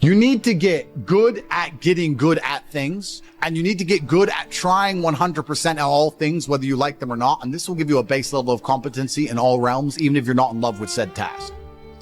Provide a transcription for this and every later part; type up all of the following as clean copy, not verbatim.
You need to get good at getting good at things, and you need to get good at trying 100% at all things, whether you like them or not. And this will give you a base level of competency in all realms, even if you're not in love with said task.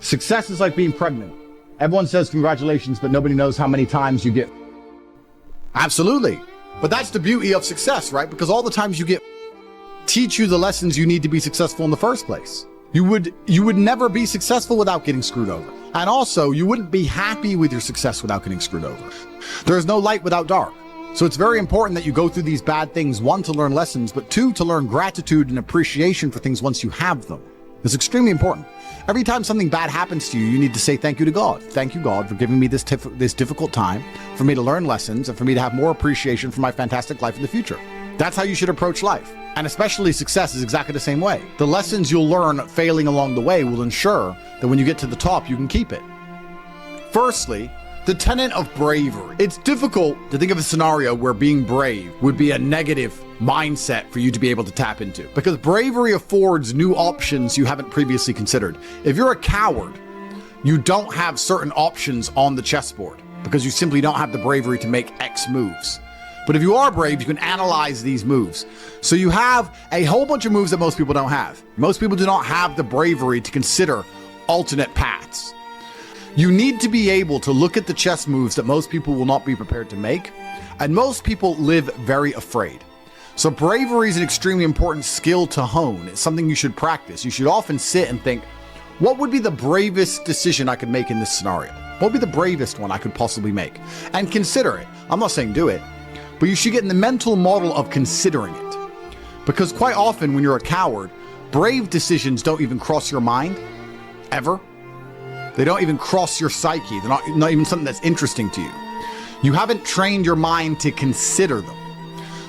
Success is like being pregnant. Everyone says congratulations, but nobody knows how many times you get. Absolutely. But that's the beauty of success, right? Because all the times you get teach you the lessons you need to be successful in the first place. You would never be successful without getting screwed over. And also, you wouldn't be happy with your success without getting screwed over. There's no light without dark. So it's very important that you go through these bad things, one, to learn lessons, but two, to learn gratitude and appreciation for things once you have them. It's extremely important. Every time something bad happens to you, you need to say thank you to God. Thank you, God, for giving me this difficult time, for me to learn lessons, and for me to have more appreciation for my fantastic life in the future. That's how you should approach life. And especially success is exactly the same way. The lessons you'll learn failing along the way will ensure that when you get to the top, you can keep it. Firstly, the tenet of bravery. It's difficult to think of a scenario where being brave would be a negative mindset for you to be able to tap into, because bravery affords new options you haven't previously considered. If you're a coward, you don't have certain options on the chessboard because you simply don't have the bravery to make X moves. But if you are brave, you can analyze these moves. So you have a whole bunch of moves that most people don't have. Most people do not have the bravery to consider alternate paths. You need to be able to look at the chess moves that most people will not be prepared to make, and most people live very afraid. So bravery is an extremely important skill to hone. It's something you should practice. You should often sit and think, what would be the bravest decision I could make in this scenario? What would be the bravest one I could possibly make? And consider it. I'm not saying do it, but you should get in the mental model of considering it. Because quite often when you're a coward, brave decisions don't even cross your mind, ever. They don't even cross your psyche. They're not even something that's interesting to you. You haven't trained your mind to consider them.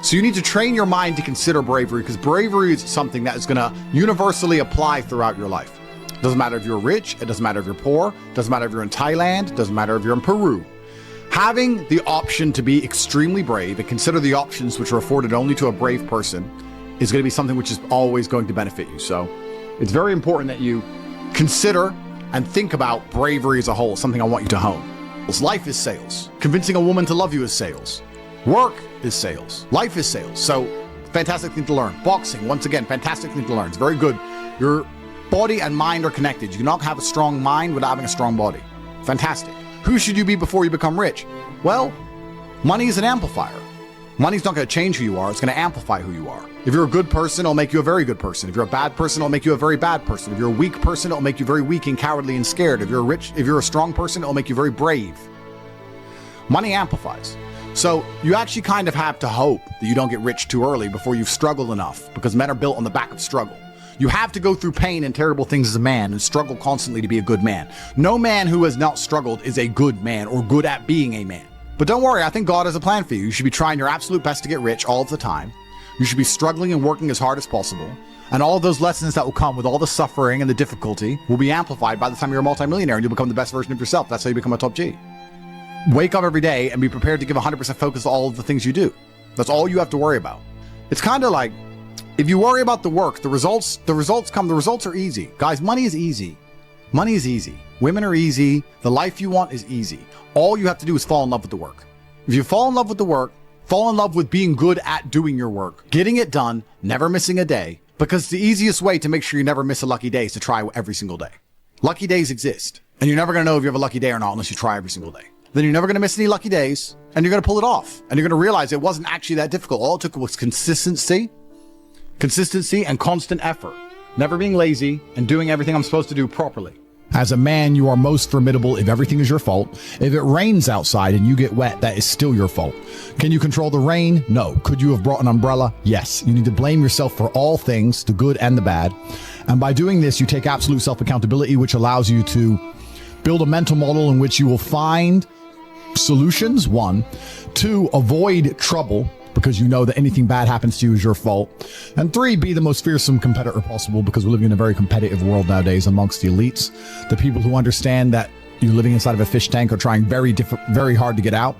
So you need to train your mind to consider bravery, because bravery is something that is going to universally apply throughout your life. It doesn't matter if you're rich, it doesn't matter if you're poor, it doesn't matter if you're in Thailand, it doesn't matter if you're in Peru. Having the option to be extremely brave and consider the options which are afforded only to a brave person is going to be something which is always going to benefit you. So it's very important that you consider and think about bravery as a whole, something I want you to hone. Life is sales. Convincing a woman to love you is sales. Work is sales. Life is sales. So fantastic thing to learn. Boxing, once again, fantastic thing to learn. It's very good. Your body and mind are connected. You cannot have a strong mind without having a strong body. Fantastic. Who should you be before you become rich? Well, money is an amplifier. Money's not going to change who you are. It's going to amplify who you are. If you're a good person, it'll make you a very good person. If you're a bad person, it'll make you a very bad person. If you're a weak person, it'll make you very weak and cowardly and scared. If you're a strong person, it'll make you very brave. Money amplifies. So you actually kind of have to hope that you don't get rich too early before you've struggled enough, because men are built on the back of struggle. You have to go through pain and terrible things as a man and struggle constantly to be a good man. No man who has not struggled is a good man or good at being a man. But don't worry, I think God has a plan for you. You should be trying your absolute best to get rich all of the time. You should be struggling and working as hard as possible. And all of those lessons that will come with all the suffering and the difficulty will be amplified by the time you're a multimillionaire and you'll become the best version of yourself. That's how you become a top G. Wake up every day and be prepared to give 100% focus to all of the things you do. That's all you have to worry about. It's kind of like, if you worry about the work, the results come. The results are easy. Guys, money is easy. Money is easy. Women are easy. The life you want is easy. All you have to do is fall in love with the work. If you fall in love with the work, fall in love with being good at doing your work, getting it done, never missing a day, because the easiest way to make sure you never miss a lucky day is to try every single day. Lucky days exist, and you're never going to know if you have a lucky day or not unless you try every single day. Then you're never going to miss any lucky days, and you're going to pull it off, and you're going to realize it wasn't actually that difficult. All it took was consistency and constant effort, never being lazy and doing everything I'm supposed to do properly. As a man, you are most formidable if everything is your fault. If it rains outside and you get wet, that is still your fault. Can you control the rain? No. Could you have brought an umbrella? Yes. You need to blame yourself for all things, the good and the bad. And by doing this, you take absolute self-accountability, which allows you to build a mental model in which you will find solutions, 1. 2, avoid trouble, because you know that anything bad happens to you is your fault. And 3, be the most fearsome competitor possible, because we're living in a very competitive world nowadays amongst the elites. The people who understand that you're living inside of a fish tank are trying very hard to get out.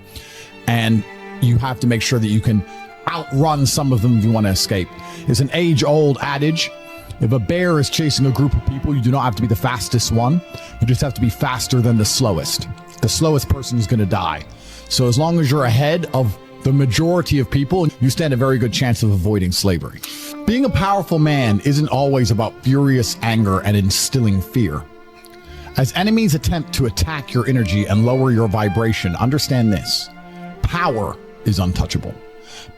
And you have to make sure that you can outrun some of them if you want to escape. It's an age-old adage. If a bear is chasing a group of people, you do not have to be the fastest one. You just have to be faster than the slowest. the slowest person is going to die. So as long as you're ahead of the majority of people, you stand a very good chance of avoiding slavery. Being a powerful man isn't always about furious anger and instilling fear. As enemies attempt to attack your energy and lower your vibration, understand this: power is untouchable.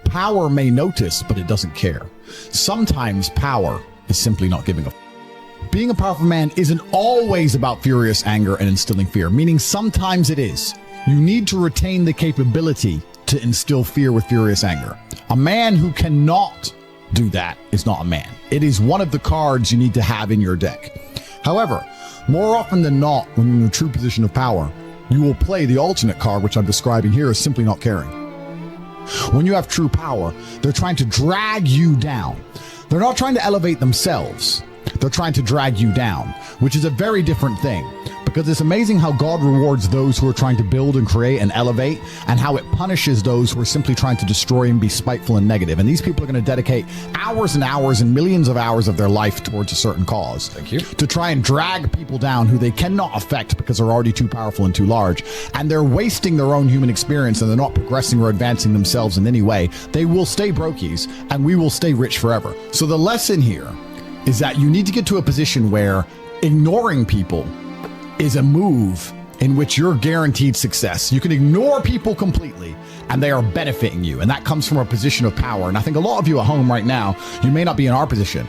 Power may notice, but it doesn't care. Sometimes power is simply not giving a f. Being a powerful man isn't always about furious anger and instilling fear, meaning sometimes it is. You need to retain the capability to instill fear with furious anger. A man who cannot do that is not a man. It is one of the cards you need to have in your deck. However, more often than not, when you're in a true position of power, you will play the alternate card, which I'm describing here as simply not caring. When you have true power, they're trying to drag you down. They're not trying to elevate themselves. They're trying to drag you down, which is a very different thing, because it's amazing how God rewards those who are trying to build and create and elevate, and how it punishes those who are simply trying to destroy and be spiteful and negative. And these people are going to dedicate hours and hours and millions of hours of their life towards a certain cause. Thank you. To try and drag people down who they cannot affect because they're already too powerful and too large. And they're wasting their own human experience, and they're not progressing or advancing themselves in any way. They will stay brokies, and we will stay rich forever. So the lesson here is that you need to get to a position where ignoring people is a move in which you're guaranteed success. You can ignore people completely and they are benefiting you. And that comes from a position of power. And I think a lot of you at home right now, you may not be in our position,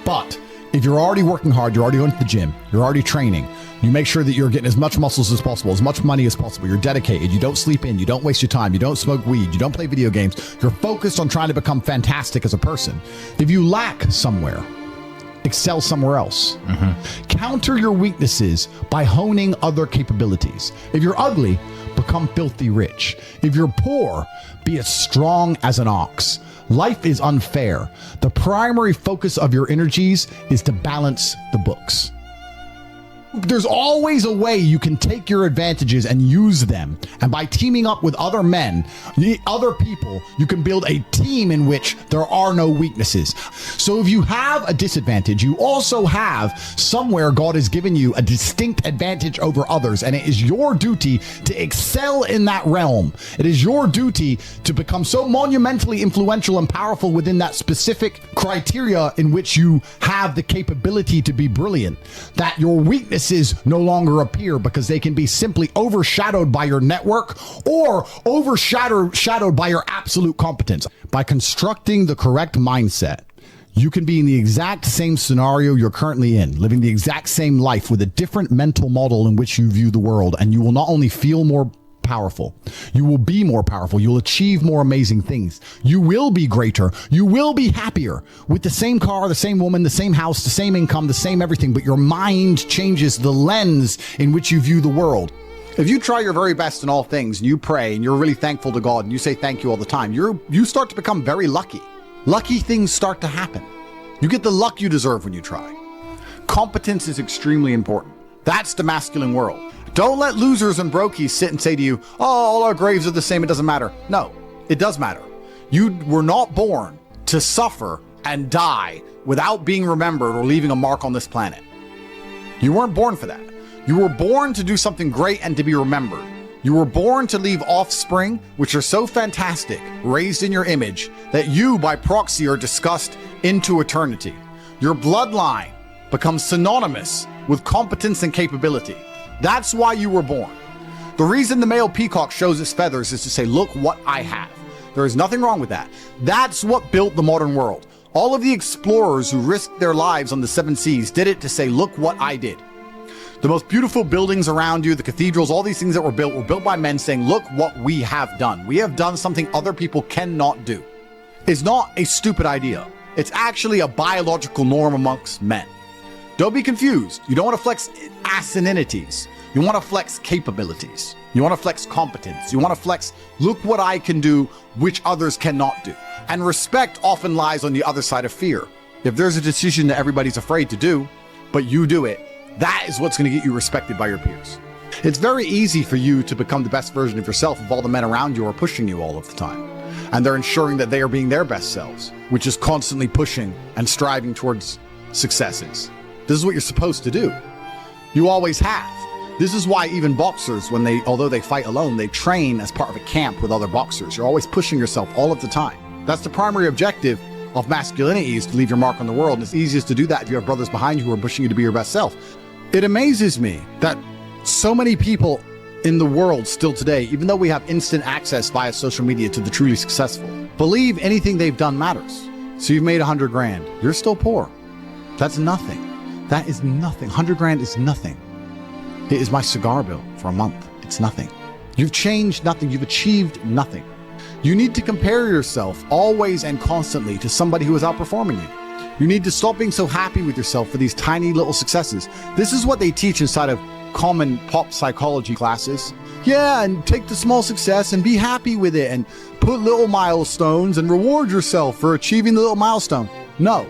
but if you're already working hard, you're already going to the gym, you're already training, you make sure that you're getting as much muscles as possible, as much money as possible, you're dedicated, you don't sleep in, you don't waste your time, you don't smoke weed, you don't play video games, you're focused on trying to become fantastic as a person. If you lack somewhere, excel somewhere else. Counter your weaknesses by honing other capabilities. If you're ugly, become filthy rich. If you're poor, be as strong as an ox. Life is unfair. The primary focus of your energies is to balance the books. There's always a way you can take your advantages and use them. And by teaming up with other men, other people, you can build a team in which there are no weaknesses. So if you have a disadvantage, you also have somewhere God has given you a distinct advantage over others. And it is your duty to excel in that realm. It is your duty to become so monumentally influential and powerful within that specific criteria in which you have the capability to be brilliant, that your weaknesses no longer appear, because they can be simply overshadowed by your network or overshadowed by your absolute competence. By constructing the correct mindset, you can be in the exact same scenario you're currently in, living the exact same life with a different mental model in which you view the world, and you will not only feel more powerful, you will be more powerful, you'll achieve more amazing things, you will be greater, you will be happier with the same car, the same woman, the same house, the same income, the same everything, but your mind changes the lens in which you view the world. If you try your very best in all things and you pray and you're really thankful to God and you say thank you all the time, you start to become very lucky. Lucky things start to happen. You get the luck you deserve when you try. Competence is extremely important. That's the masculine world. Don't let losers and brokies sit and say to you, oh, all our graves are the same, it doesn't matter. No, it does matter. You were not born to suffer and die without being remembered or leaving a mark on this planet. You weren't born for that. You were born to do something great and to be remembered. You were born to leave offspring, which are so fantastic, raised in your image, that you, by proxy, are discussed into eternity. Your bloodline becomes synonymous with competence and capability. That's why you were born. The reason the male peacock shows its feathers is to say, look what I have. There is nothing wrong with that. That's what built the modern world. All of the explorers who risked their lives on the 7 seas did it to say, look what I did. The most beautiful buildings around you, the cathedrals, all these things that were built by men saying, look what we have done. We have done something other people cannot do. It's not a stupid idea. It's actually a biological norm amongst men. Don't be confused. You don't want to flex asininities. You want to flex capabilities. You want to flex competence. You want to flex, look what I can do, which others cannot do. And respect often lies on the other side of fear. If there's a decision that everybody's afraid to do, but you do it, that is what's going to get you respected by your peers. It's very easy for you to become the best version of yourself if all the men around you are pushing you all of the time. And they're ensuring that they are being their best selves, which is constantly pushing and striving towards successes. This is what you're supposed to do. You always have. This is why even boxers, although they fight alone, they train as part of a camp with other boxers. You're always pushing yourself all of the time. That's the primary objective of masculinity, is to leave your mark on the world. And it's easiest to do that if you have brothers behind you who are pushing you to be your best self. It amazes me that so many people in the world still today, even though we have instant access via social media to the truly successful, believe anything they've done matters. So you've made 100 grand. You're still poor. That's nothing. That is nothing. 100 grand is nothing. It is my cigar bill for a month. It's nothing. You've changed nothing. You've achieved nothing. You need to compare yourself always and constantly to somebody who is outperforming you. You need to stop being so happy with yourself for these tiny little successes. This is what they teach inside of common pop psychology classes. Yeah, and take the small success and be happy with it and put little milestones and reward yourself for achieving the little milestone. No,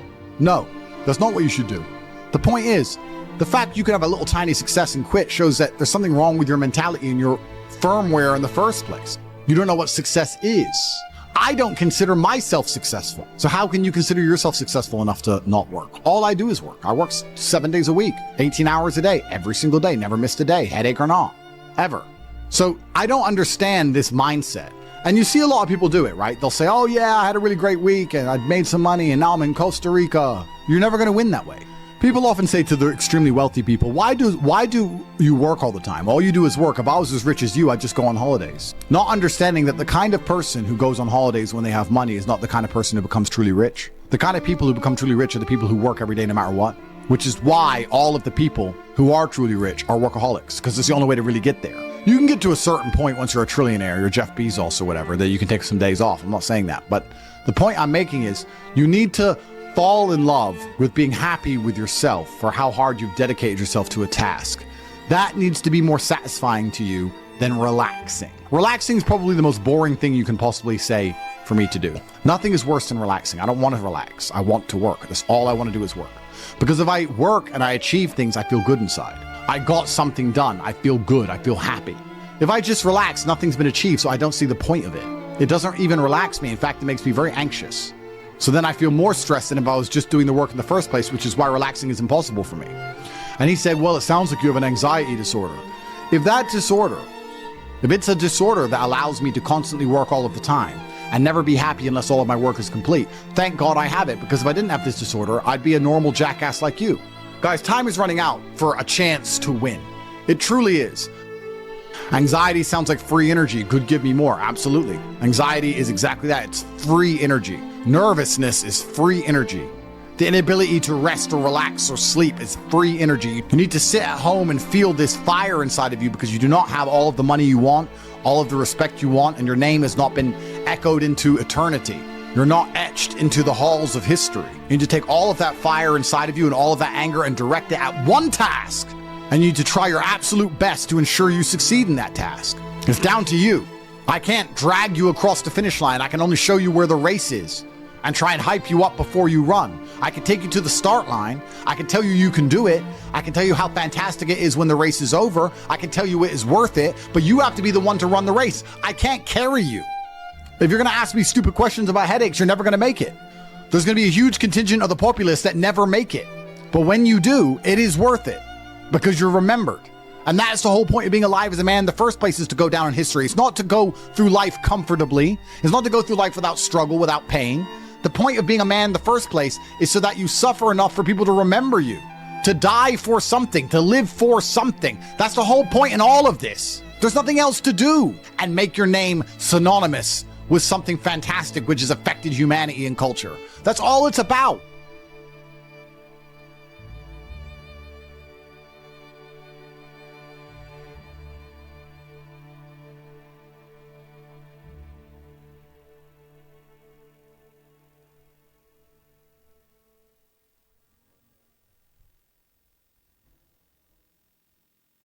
that's not what you should do. The point is, the fact you can have a little tiny success and quit shows that there's something wrong with your mentality and your firmware in the first place. You don't know what success is. I don't consider myself successful. So how can you consider yourself successful enough to not work? All I do is work. I work 7 days a week, 18 hours a day, every single day, never missed a day, headache or not, ever. So I don't understand this mindset. And you see a lot of people do it, right? They'll say, oh yeah, I had a really great week and I made some money and now I'm in Costa Rica. You're never going to win that way. People often say to the extremely wealthy people, why do you work all the time? All you do is work. If I was as rich as you, I'd just go on holidays. Not understanding that the kind of person who goes on holidays when they have money is not the kind of person who becomes truly rich. The kind of people who become truly rich are the people who work every day no matter what, which is why all of the people who are truly rich are workaholics, because it's the only way to really get there. You can get to a certain point once you're a trillionaire, you're Jeff Bezos or whatever, that you can take some days off. I'm not saying that, but the point I'm making is you need to fall in love with being happy with yourself for how hard you've dedicated yourself to a task. That needs to be more satisfying to you than relaxing. Relaxing is probably the most boring thing you can possibly say for me to do. Nothing is worse than relaxing. I don't want to relax. I want to work. That's all I want to do is work. Because if I work and I achieve things, I feel good inside. I got something done. I feel good. I feel happy. If I just relax, nothing's been achieved, so I don't see the point of it. It doesn't even relax me. In fact, it makes me very anxious. So then I feel more stressed than if I was just doing the work in the first place, which is why relaxing is impossible for me. And he said, well, it sounds like you have an anxiety disorder. If it's a disorder that allows me to constantly work all of the time and never be happy unless all of my work is complete, thank God I have it, because if I didn't have this disorder, I'd be a normal jackass like you. Guys, time is running out for a chance to win. It truly is. Anxiety sounds like free energy. Could give me more. Absolutely. Anxiety is exactly that. It's free energy. Nervousness is free energy. The inability to rest or relax or sleep is free energy. You need to sit at home and feel this fire inside of you because you do not have all of the money you want, all of the respect you want, and your name has not been echoed into eternity. You're not etched into the halls of history. You need to take all of that fire inside of you and all of that anger and direct it at one task. And you need to try your absolute best to ensure you succeed in that task. It's down to you. I can't drag you across the finish line. I can only show you where the race is and try and hype you up before you run. I can take you to the start line. I can tell you you can do it. I can tell you how fantastic it is when the race is over. I can tell you it is worth it, but you have to be the one to run the race. I can't carry you. If you're gonna ask me stupid questions about headaches, you're never gonna make it. There's gonna be a huge contingent of the populace that never make it. But when you do, it is worth it because you're remembered. And that's the whole point of being alive as a man in the first place, is to go down in history. It's not to go through life comfortably. It's not to go through life without struggle, without pain. The point of being a man in the first place is so that you suffer enough for people to remember you, to die for something, to live for something. That's the whole point in all of this. There's nothing else to do. And make your name synonymous with something fantastic which has affected humanity and culture. That's all it's about.